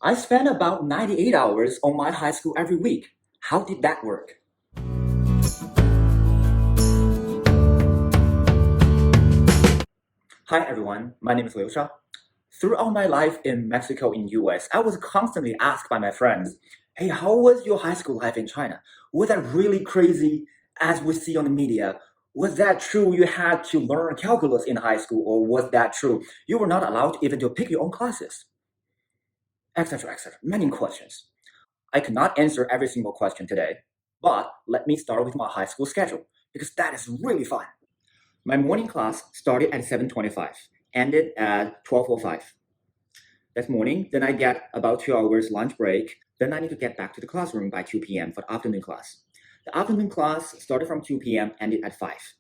I spent about 98 hours on my high school every week. How did that work? Hi everyone, my name is Liu Shao. Throughout my life in Mexico and US, I was constantly asked by my friends, hey, how was your high school life in China? Was that really crazy as we see on the media? Was that true you had to learn calculus in high school, or was that true you were not allowed even to pick your own classes? Etc., etc. Many questions. I cannot answer every single question today, but let me start with my high school schedule because that is really fun. My morning class started at 7:25, ended at 12:05. That's morning. Then I get about 2 hours lunch break. Then I need to get back to the classroom by 2 p.m. for the afternoon class. The afternoon class started from 2 p.m., ended at 5.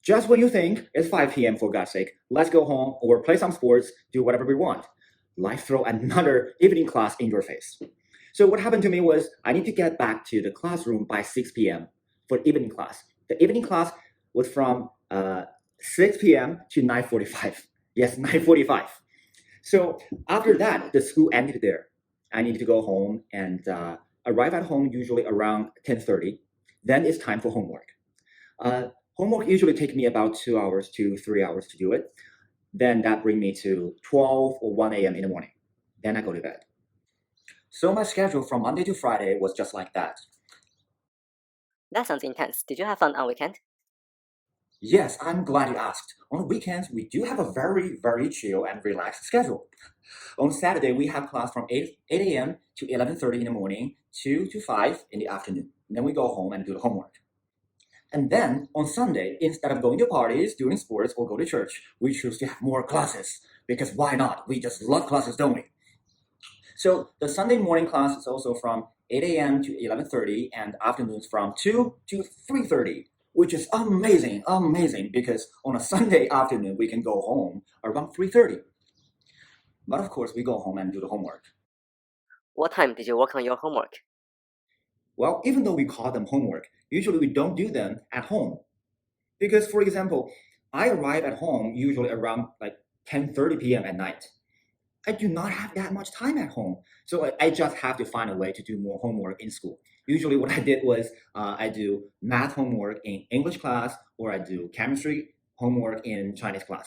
Just when you think it's 5 p.m., for God's sake, let's go home or play some sports, do whatever we want. Life throw another evening class in your face. So what happened to me was I need to get back to the classroom by 6 p.m. for evening class. The evening class was from 6 p.m. to 9:45. Yes, 9:45. So after that, the school ended there. I needed to go home and arrive at home usually around 10:30. Then it's time for homework. Homework usually takes me about 2 hours to 3 hours to do it. Then that brings me to 12 or 1 a.m. in the morning. Then I go to bed. So my schedule from Monday to Friday was just like that. That sounds intense. Did you have fun on weekend? Yes, I'm glad you asked. On weekends, we do have a very, very chill and relaxed schedule. On Saturday, we have class from 8 a.m. to 11:30 in the morning, 2 to 5 in the afternoon. Then we go home and do the homework. And then on Sunday, instead of going to parties, doing sports, or go to church, we choose to have more classes. Because why not? We just love classes, don't we? So the Sunday morning class is also from 8 a.m. to 11:30 and afternoons from 2 to 3:30, which is amazing, amazing, because on a Sunday afternoon, we can go home around 3:30. But of course, we go home and do the homework. What time did you work on your homework? Well, even though we call them homework, usually we don't do them at home. Because, for example, I arrive at home usually around like 10:30 p.m. at night. I do not have that much time at home. So I just have to find a way to do more homework in school. Usually what I did was I do math homework in English class, or I do chemistry homework in Chinese class.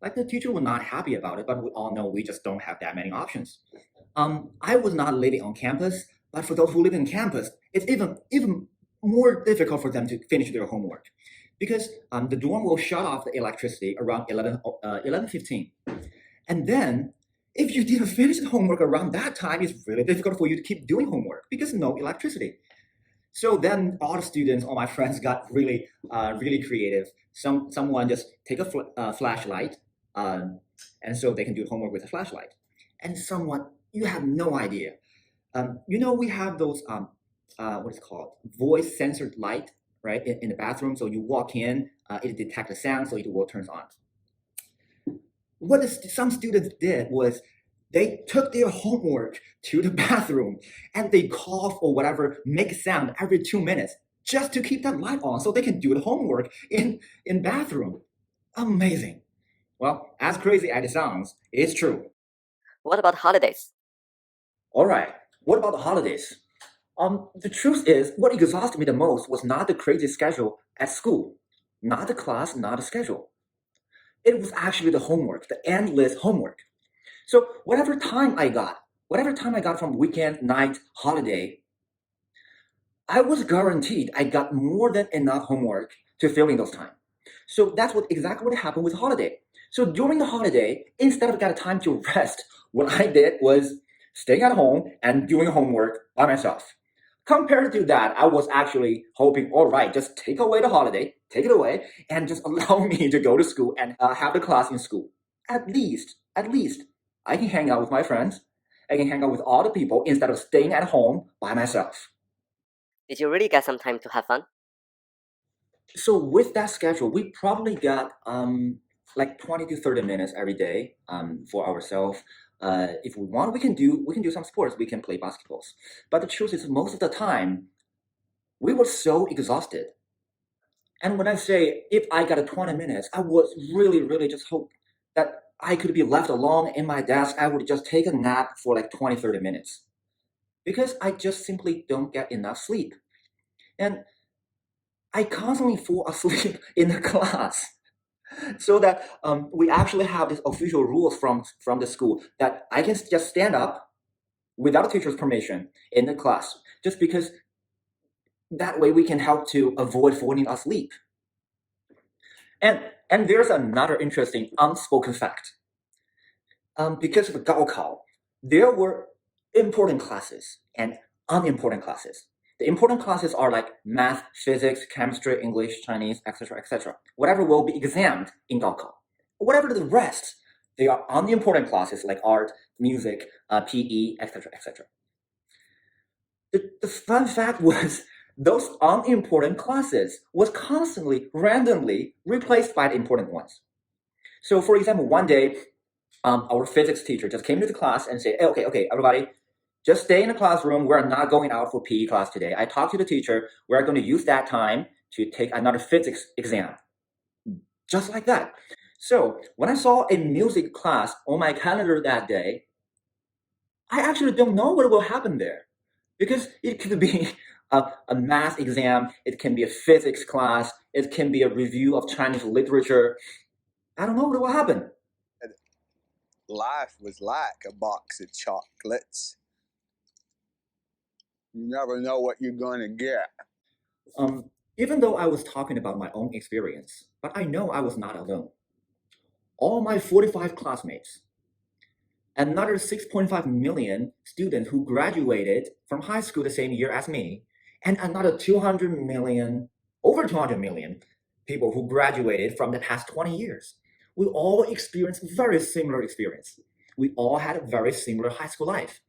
Like the teacher was not happy about it, but we all know we just don't have that many options. I was not living on campus, but for those who live in campus, it's even more difficult for them to finish their homework because the dorm will shut off the electricity around 11:15. And then if you didn't finish the homework around that time, it's really difficult for you to keep doing homework because no electricity. So then all the students, all my friends got really creative. Someone just take a flashlight, and so they can do homework with a flashlight. And someone, you have no idea. We have those what is it called, voice censored light, right, in the bathroom. So you walk in, it detects the sound, so it will turn on. What some students did was they took their homework to the bathroom and they cough or whatever, make a sound every 2 minutes just to keep that light on so they can do the homework in bathroom. Amazing. Well, as crazy as it sounds, it's true. What about holidays? All right. What about the holidays? The truth is, what exhausted me the most was not the crazy schedule at school, not the class, not the schedule. It was actually the homework, the endless homework. So whatever time I got from weekend, night, holiday, I was guaranteed I got more than enough homework to fill in those time. So that's exactly what happened with holiday. So during the holiday, instead of getting time to rest, what I did was staying at home and doing homework by myself. Compared to that, I was actually hoping, all right, just take away the holiday, take it away, and just allow me to go to school and have the class in school. At least, I can hang out with my friends. I can hang out with all the people instead of staying at home by myself. Did you really get some time to have fun? So with that schedule, we probably got like 20 to 30 minutes every day for ourselves. If we want, we can do some sports. We can play basketballs. But the truth is, most of the time, we were so exhausted. And when I say if I got a 20 minutes, I was really, really just hope that I could be left alone in my desk, I would just take a nap for like 20, 30 minutes because I just simply don't get enough sleep. And I constantly fall asleep in the class. So that we actually have these official rules from the school that I can just stand up without a teacher's permission in the class, just because that way we can help to avoid falling asleep. And and there's another interesting unspoken fact. Because of Gaokao, there were important classes and unimportant classes. The important classes are like math, physics, chemistry, English, Chinese, etc., etc. Whatever will be examined in Gaokao. Whatever the rest, they are unimportant classes like art, music, PE, etc., etc. The fun fact was those unimportant classes was constantly, randomly replaced by the important ones. So, for example, one day our physics teacher just came to the class and said, hey, okay, everybody, just stay in the classroom. We're not going out for PE class today. I talked to the teacher. We're going to use that time to take another physics exam. Just like that. So when I saw a music class on my calendar that day, I actually don't know what will happen there because it could be a math exam, it can be a physics class, it can be a review of Chinese literature. I don't know what will happen. Life was like a box of chocolates. You never know what you're going to get. Even though I was talking about my own experience, but I know I was not alone. All my 45 classmates, another 6.5 million students who graduated from high school the same year as me, and another 200 million, over 200 million people who graduated from the past 20 years. We all experienced very similar experience. We all had a very similar high school life.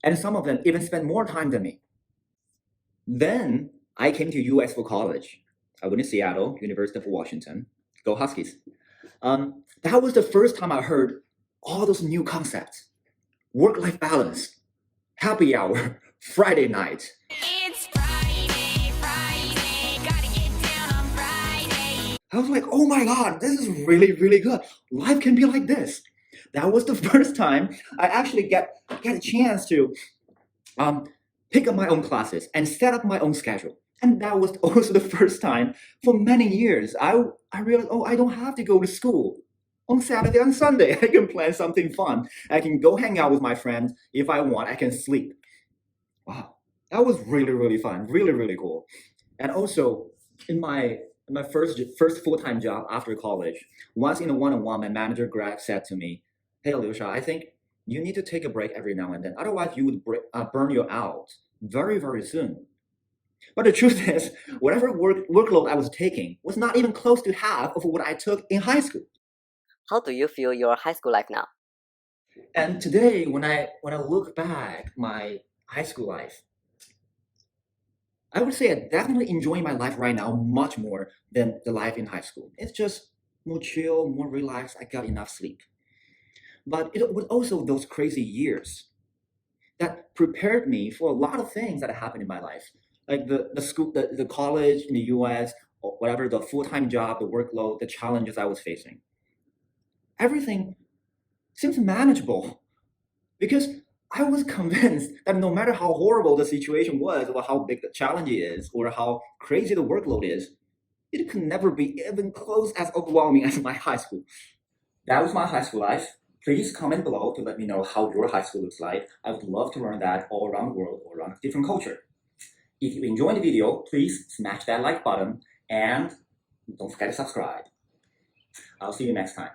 And some of them even spent more time than me. Then I came to US for college. I went to Seattle, University of Washington. Go Huskies. That was the first time I heard all those new concepts. Work-life balance, happy hour, Friday night. It's Friday, gotta get down on Friday. I was like, oh my God, this is really, really good. Life can be like this. That was the first time I actually get a chance to pick up my own classes and set up my own schedule. And that was also the first time for many years I realized, oh, I don't have to go to school. On Saturday and Sunday, I can plan something fun. I can go hang out with my friends. If I want, I can sleep. Wow, that was really, really fun. Really, really cool. And also, in my first full-time job after college, once in a one-on-one, my manager Greg said to me, "Hey, Alicia, I think you need to take a break every now and then. Otherwise, you would burn you out very, very soon." But the truth is, whatever workload I was taking was not even close to half of what I took in high school. How do you feel your high school life now? And today, when I look back my high school life, I would say I definitely enjoy my life right now much more than the life in high school. It's just more chill, more relaxed. I got enough sleep. But it was also those crazy years that prepared me for a lot of things that happened in my life, like the school, the college in the U.S., or whatever, the full-time job, the workload, the challenges I was facing. Everything seems manageable because I was convinced that no matter how horrible the situation was, or how big the challenge is, or how crazy the workload is, it could never be even close as overwhelming as my high school. That was my high school life. Please comment below to let me know how your high school looks like. I would love to learn that all around the world, all around different culture. If you enjoyed the video, please smash that like button and don't forget to subscribe. I'll see you next time.